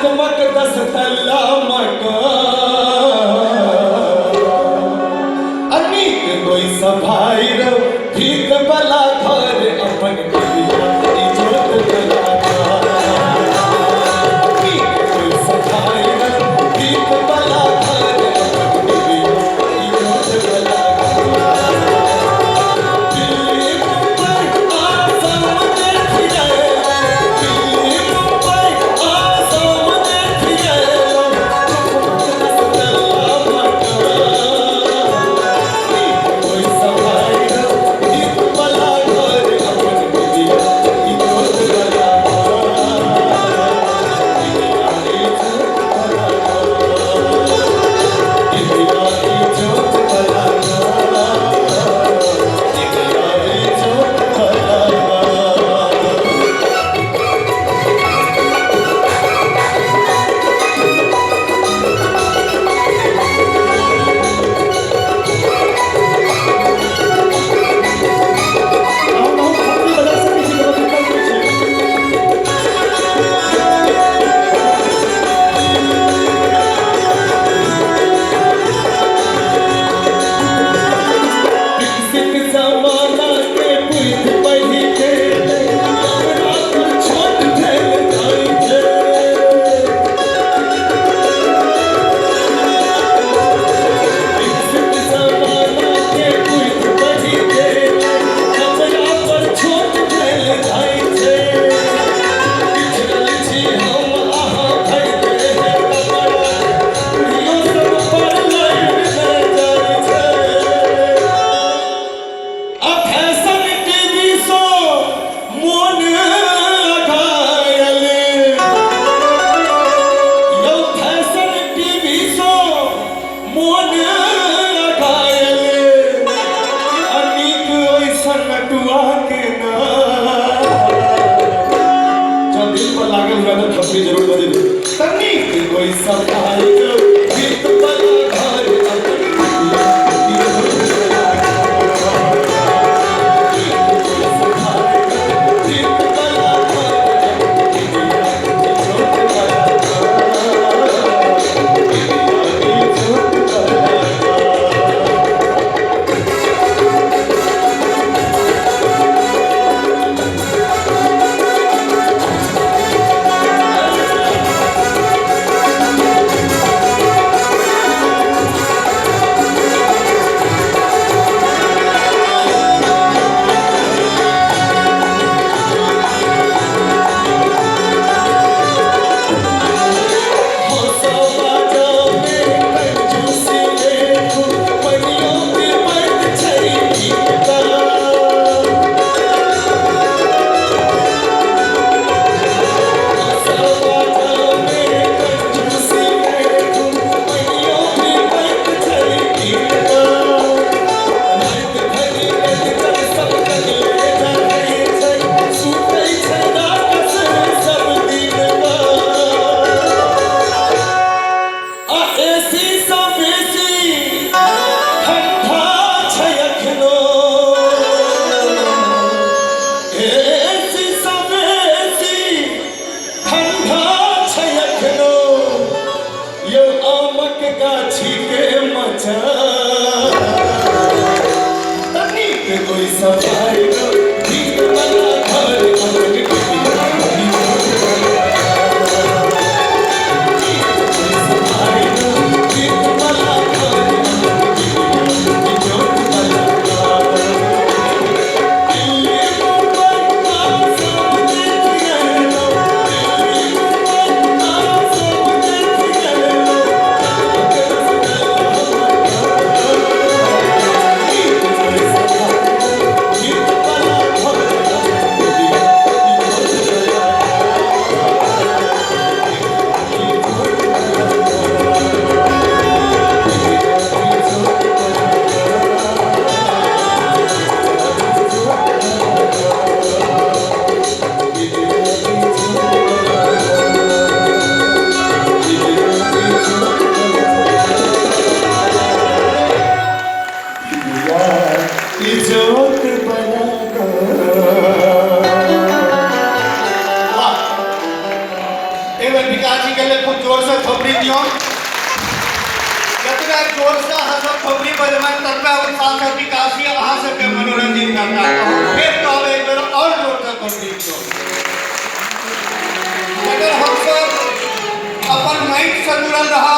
चकमक 10 तल्ला मकान अनीक कोई सफाई रो ठीक बला घर अपन दिया इज्जत कलाकार अनीक कोई सफाई रो ठीक बला घर अपन दिया इज्जत कलाकार दिल्ली मुंबई आसाम देखिए दिल्ली मुंबई आसाम देखिए कोई सफाई रो ठीक बला घर अपन दिया इज्जत जरूर बजे तकनीक कोई सफाई रो ठीक बला घर अपन दिया इज्जत कलाकार कोई सफाई रो ठीक बला घर अपन दिया इज्जत कोई सफाई रो ठीक बला घर अपन दिया कोई सफाई रो ठीक बला घर अपन दिया इज्जत कलाकार दिल्ली मुंबई आसाम देखिए दिल्ली मुंबई आसाम देखिए के लिए खूब जोर से थोपड़ी दियो। जितना जोर से अहाँ सब थोपड़ी बजबन ततबे उत्साह से विकासी अहाँ सबके मनोरंजन करना कहूँ। फिर कहब एक बेर और जोर से थोपड़ी दियो। अगर हम सब अपन माइक से जुड़ल रहा